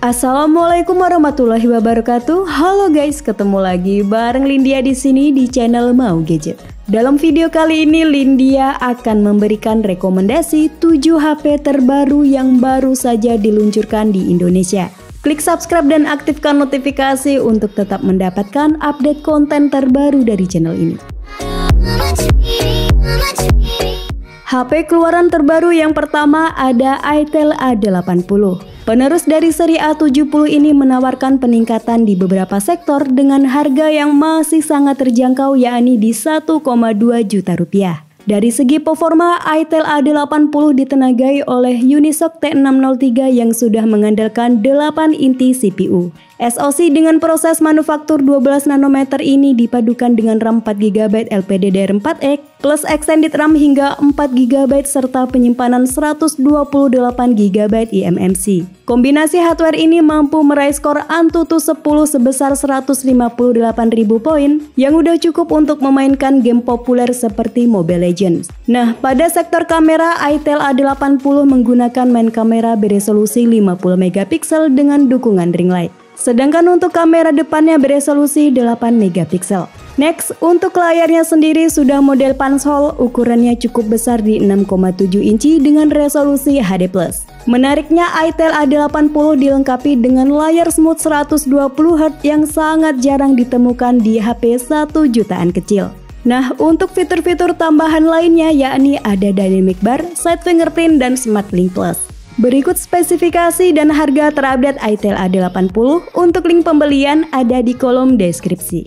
Assalamualaikum warahmatullahi wabarakatuh. Halo guys, ketemu lagi bareng Lindia di sini di channel Mau Gadget. Dalam video kali ini Lindia akan memberikan rekomendasi 7 HP terbaru yang baru saja diluncurkan di Indonesia. Klik subscribe dan aktifkan notifikasi untuk tetap mendapatkan update konten terbaru dari channel ini. HP keluaran terbaru yang pertama ada Itel A80. Penerus dari seri A70 ini menawarkan peningkatan di beberapa sektor dengan harga yang masih sangat terjangkau, yakni di 1,2 juta rupiah. Dari segi performa, Itel A80 ditenagai oleh Unisoc T603 yang sudah mengandalkan 8 inti CPU. SoC dengan proses manufaktur 12 nanometer ini dipadukan dengan RAM 4GB LPDDR4X plus extended RAM hingga 4GB serta penyimpanan 128GB eMMC. Kombinasi hardware ini mampu meraih skor Antutu 10 sebesar 158.000 poin yang udah cukup untuk memainkan game populer seperti Mobile Legends. Nah, pada sektor kamera, Itel A80 menggunakan main kamera beresolusi 50MP dengan dukungan ring light. Sedangkan untuk kamera depannya beresolusi 8MP. Next, untuk layarnya sendiri sudah model punch-hole, ukurannya cukup besar di 6,7 inci dengan resolusi HD+. Menariknya, Itel A80 dilengkapi dengan layar smooth 120Hz yang sangat jarang ditemukan di HP 1 jutaan kecil. Nah, untuk fitur-fitur tambahan lainnya yakni ada dynamic bar, side fingerprint, dan smart link plus. Berikut spesifikasi dan harga terupdate Itel A80. Untuk link pembelian ada di kolom deskripsi.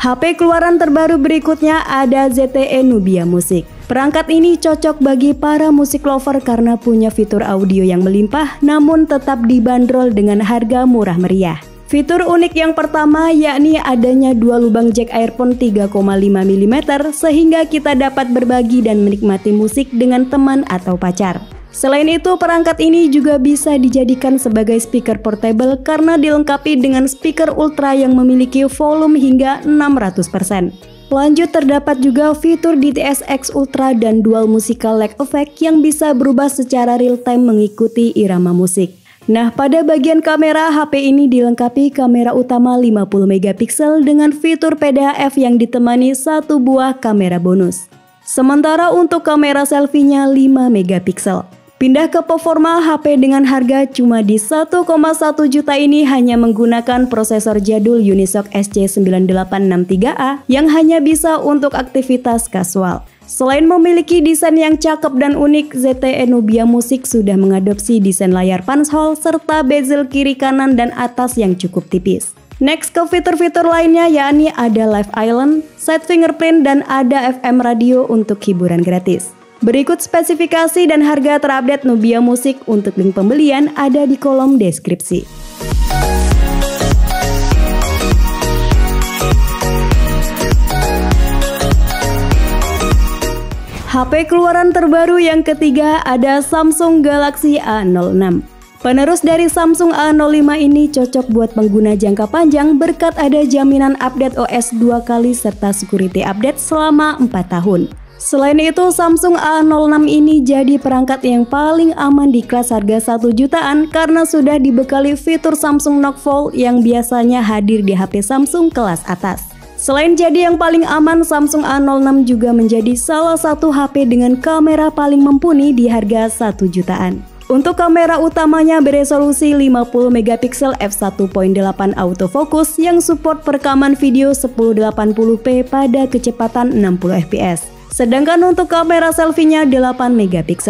HP keluaran terbaru berikutnya ada ZTE Nubia Music. Perangkat ini cocok bagi para musik lover karena punya fitur audio yang melimpah namun tetap dibanderol dengan harga murah meriah. Fitur unik yang pertama yakni adanya dua lubang jack earphone 3,5 mm sehingga kita dapat berbagi dan menikmati musik dengan teman atau pacar. Selain itu, perangkat ini juga bisa dijadikan sebagai speaker portable karena dilengkapi dengan speaker ultra yang memiliki volume hingga 600%. Lanjut, terdapat juga fitur DTS-X Ultra dan Dual Musical Lag Effect yang bisa berubah secara real time mengikuti irama musik. Nah, pada bagian kamera, HP ini dilengkapi kamera utama 50MP dengan fitur PDAF yang ditemani satu buah kamera bonus. Sementara untuk kamera selfie-nya 5MP. Pindah ke performa, HP dengan harga cuma di 1,1 juta ini hanya menggunakan prosesor jadul Unisoc SC9863A yang hanya bisa untuk aktivitas kasual. Selain memiliki desain yang cakep dan unik, ZTE Nubia Music sudah mengadopsi desain layar punch-hole serta bezel kiri kanan dan atas yang cukup tipis. Next ke fitur-fitur lainnya yakni ada Live Island, side fingerprint, dan ada FM radio untuk hiburan gratis. Berikut spesifikasi dan harga terupdate Nubia Music. Untuk link pembelian ada di kolom deskripsi. HP keluaran terbaru yang ketiga ada Samsung Galaxy A06. Penerus dari Samsung A05 ini cocok buat pengguna jangka panjang berkat ada jaminan update OS 2 kali serta security update selama 4 tahun. Selain itu, Samsung A06 ini jadi perangkat yang paling aman di kelas harga 1 jutaan karena sudah dibekali fitur Samsung Knock Fold yang biasanya hadir di HP Samsung kelas atas. Selain jadi yang paling aman, Samsung A06 juga menjadi salah satu HP dengan kamera paling mumpuni di harga 1 jutaan. Untuk kamera utamanya beresolusi 50MP f1.8 autofocus yang support perekaman video 1080p pada kecepatan 60fps. Sedangkan untuk kamera selfie-nya 8MP.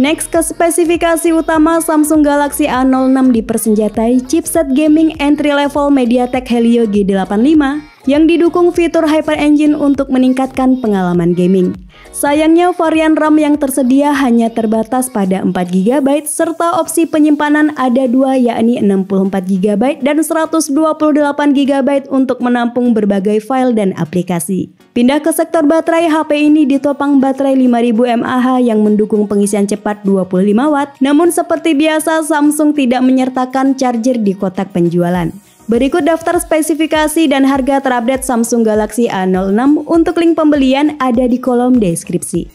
Next ke spesifikasi utama, Samsung Galaxy A06 dipersenjatai chipset gaming entry level MediaTek Helio G85 yang didukung fitur Hyper Engine untuk meningkatkan pengalaman gaming. Sayangnya varian RAM yang tersedia hanya terbatas pada 4GB serta opsi penyimpanan ada dua yakni 64GB dan 128GB untuk menampung berbagai file dan aplikasi. Pindah ke sektor baterai, HP ini ditopang baterai 5000 mAh yang mendukung pengisian cepat 25W. Namun seperti biasa Samsung tidak menyertakan charger di kotak penjualan. Berikut daftar spesifikasi dan harga terupdate Samsung Galaxy A06. Untuk link pembelian ada di kolom deskripsi.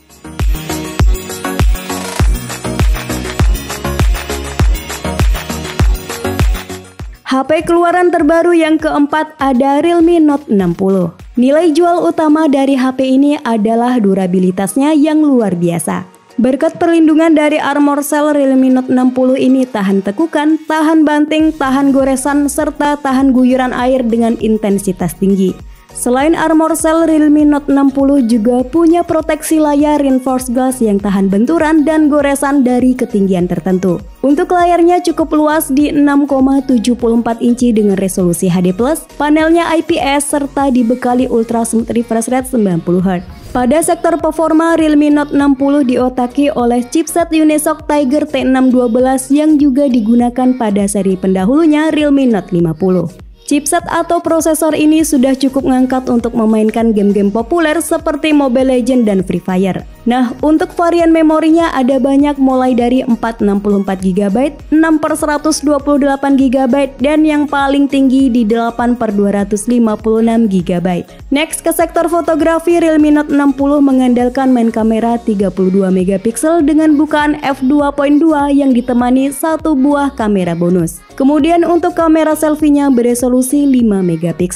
HP keluaran terbaru yang keempat ada Realme Note 60. Nilai jual utama dari HP ini adalah durabilitasnya yang luar biasa. Berkat perlindungan dari Armor Cell, Realme Note 60 ini tahan tekukan, tahan banting, tahan goresan, serta tahan guyuran air dengan intensitas tinggi. Selain Armor Cell, Realme Note 60 juga punya proteksi layar reinforced glass yang tahan benturan dan goresan dari ketinggian tertentu. Untuk layarnya cukup luas di 6,74 inci dengan resolusi HD+, panelnya IPS serta dibekali Ultra Smooth Refresh Rate 90Hz. Pada sektor performa, Realme Note 60 diotaki oleh chipset Unisoc Tiger T612 yang juga digunakan pada seri pendahulunya Realme Note 50. Chipset atau prosesor ini sudah cukup ngangkat untuk memainkan game-game populer seperti Mobile Legends dan Free Fire. Nah, untuk varian memorinya ada banyak mulai dari 464GB, 6/128GB, dan yang paling tinggi di 8/256GB. Next ke sektor fotografi, Realme Note 60 mengandalkan main kamera 32MP dengan bukaan f2.2 yang ditemani satu buah kamera bonus. Kemudian untuk kamera selfie-nya beresolusi 5MP.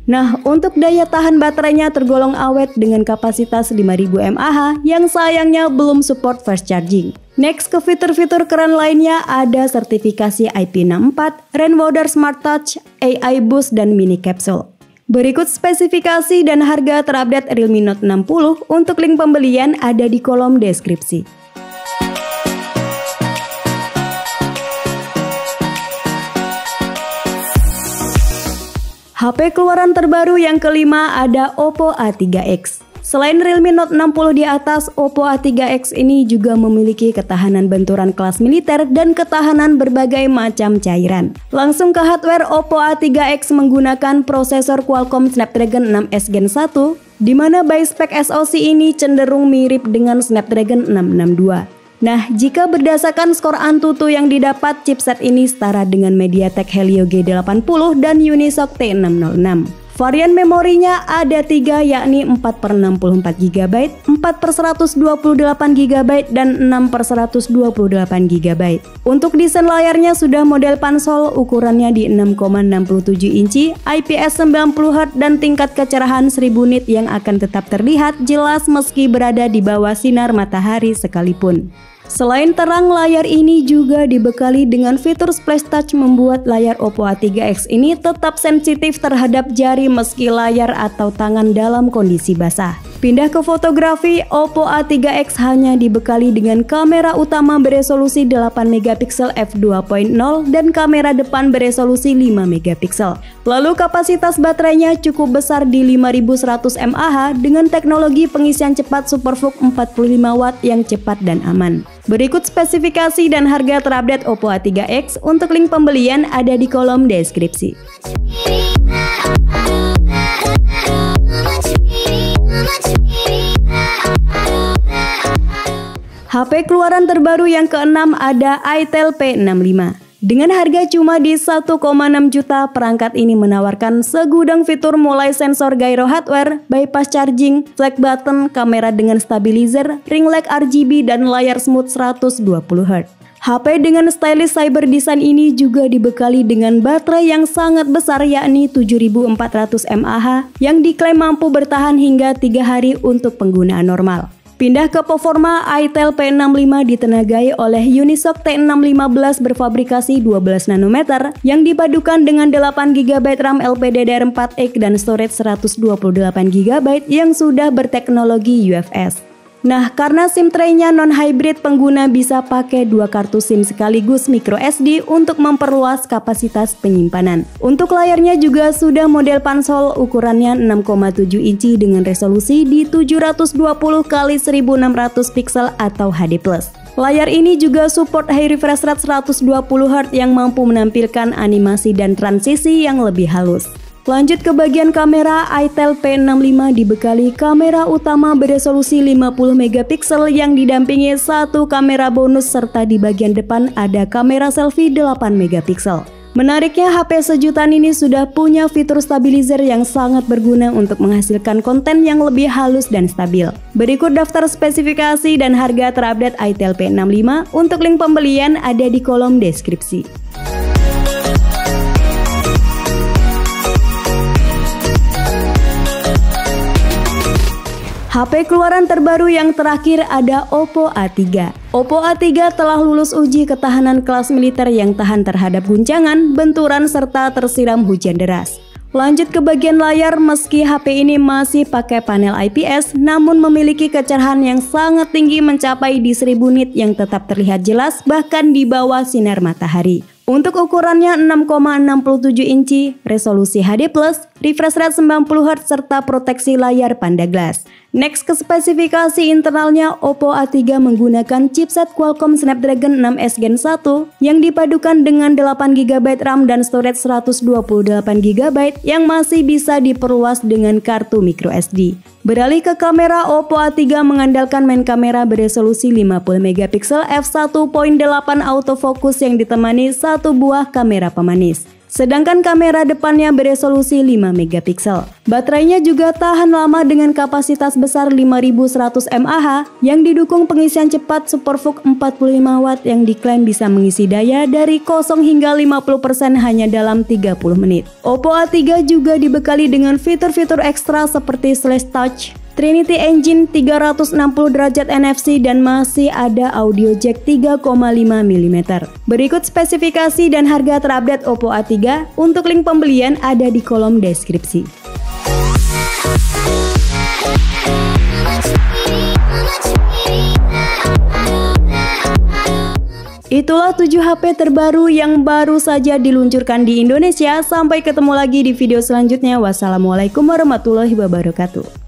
Nah, untuk daya tahan baterainya tergolong awet dengan kapasitas 5000 mAh yang sayangnya belum support fast charging. Next ke fitur-fitur keren lainnya ada sertifikasi IP64, Rainwater Smart Touch, AI Boost, dan Mini Capsule. Berikut spesifikasi dan harga terupdate Realme Note 60. Untuk link pembelian ada di kolom deskripsi. HP keluaran terbaru yang kelima ada Oppo A3X. Selain Realme Note 60 di atas, Oppo A3X ini juga memiliki ketahanan benturan kelas militer dan ketahanan berbagai macam cairan. Langsung ke hardware, Oppo A3X menggunakan prosesor Qualcomm Snapdragon 6S Gen 1, di mana by spec SoC ini cenderung mirip dengan Snapdragon 662. Nah, jika berdasarkan skor Antutu yang didapat, chipset ini setara dengan MediaTek Helio G80 dan Unisoc T606. Varian memorinya ada 3, yakni 4/64GB, 4/128GB, dan 6/128GB. Untuk desain layarnya sudah model pansol, ukurannya di 6,67 inci, IPS 90Hz, dan tingkat kecerahan 1000 nit yang akan tetap terlihat jelas meski berada di bawah sinar matahari sekalipun. Selain terang, layar ini juga dibekali dengan fitur Splash Touch membuat layar Oppo A3X ini tetap sensitif terhadap jari meski layar atau tangan dalam kondisi basah. Pindah ke fotografi, Oppo A3X hanya dibekali dengan kamera utama beresolusi 8MP f2.0 dan kamera depan beresolusi 5MP. Lalu kapasitas baterainya cukup besar di 5100 mAh dengan teknologi pengisian cepat SuperVOOC 45W yang cepat dan aman. Berikut spesifikasi dan harga terupdate Oppo A3X. Untuk link pembelian ada di kolom deskripsi. HP keluaran terbaru yang keenam ada Itel P65. Dengan harga cuma di 1,6 juta, perangkat ini menawarkan segudang fitur mulai sensor gyro hardware, bypass charging, flag button, kamera dengan stabilizer, ring light RGB, dan layar smooth 120Hz. HP dengan stylish cyber design ini juga dibekali dengan baterai yang sangat besar, yakni 7400 mAh yang diklaim mampu bertahan hingga 3 hari untuk penggunaan normal. Pindah ke performa, Itel P65 ditenagai oleh Unisoc T615 berfabrikasi 12 nanometer yang dipadukan dengan 8GB RAM LPDDR4X dan storage 128GB yang sudah berteknologi UFS. Nah, karena SIM tray-nya non-hybrid, pengguna bisa pakai 2 kartu SIM sekaligus microSD untuk memperluas kapasitas penyimpanan. Untuk layarnya juga sudah model pansol, ukurannya 6,7 inci dengan resolusi di 720x1600 pixel atau HD+. Layar ini juga support high refresh rate 120Hz yang mampu menampilkan animasi dan transisi yang lebih halus. Lanjut ke bagian kamera, Itel P65 dibekali kamera utama beresolusi 50MP yang didampingi satu kamera bonus serta di bagian depan ada kamera selfie 8MP. Menariknya, HP sejutaan ini sudah punya fitur stabilizer yang sangat berguna untuk menghasilkan konten yang lebih halus dan stabil. Berikut daftar spesifikasi dan harga terupdate Itel P65. Untuk link pembelian ada di kolom deskripsi. HP keluaran terbaru yang terakhir ada Oppo A3. Oppo A3 telah lulus uji ketahanan kelas militer yang tahan terhadap guncangan, benturan, serta tersiram hujan deras. Lanjut ke bagian layar, meski HP ini masih pakai panel IPS, namun memiliki kecerahan yang sangat tinggi mencapai di 1000 nit yang tetap terlihat jelas bahkan di bawah sinar matahari. Untuk ukurannya 6,67 inci, resolusi HD+, refresh rate 90Hz, serta proteksi layar Panda Glass. Next ke spesifikasi internalnya, Oppo A3 menggunakan chipset Qualcomm Snapdragon 6S Gen 1 yang dipadukan dengan 8GB RAM dan storage 128GB yang masih bisa diperluas dengan kartu microSD. Beralih ke kamera, Oppo A3 mengandalkan main kamera beresolusi 50MP f1.8 autofocus yang ditemani satu buah kamera pemanis. Sedangkan kamera depannya beresolusi 5MP. Baterainya juga tahan lama dengan kapasitas besar 5100 mAh yang didukung pengisian cepat SuperVOOC 45W yang diklaim bisa mengisi daya dari 0 hingga 50% hanya dalam 30 menit. Oppo A3 juga dibekali dengan fitur-fitur ekstra seperti Slash Touch, Trinity Engine, 360 derajat NFC, dan masih ada audio jack 3,5 mm. Berikut spesifikasi dan harga terupdate Oppo A3. Untuk link pembelian ada di kolom deskripsi. Itulah 7 HP terbaru yang baru saja diluncurkan di Indonesia. Sampai ketemu lagi di video selanjutnya. Wassalamualaikum warahmatullahi wabarakatuh.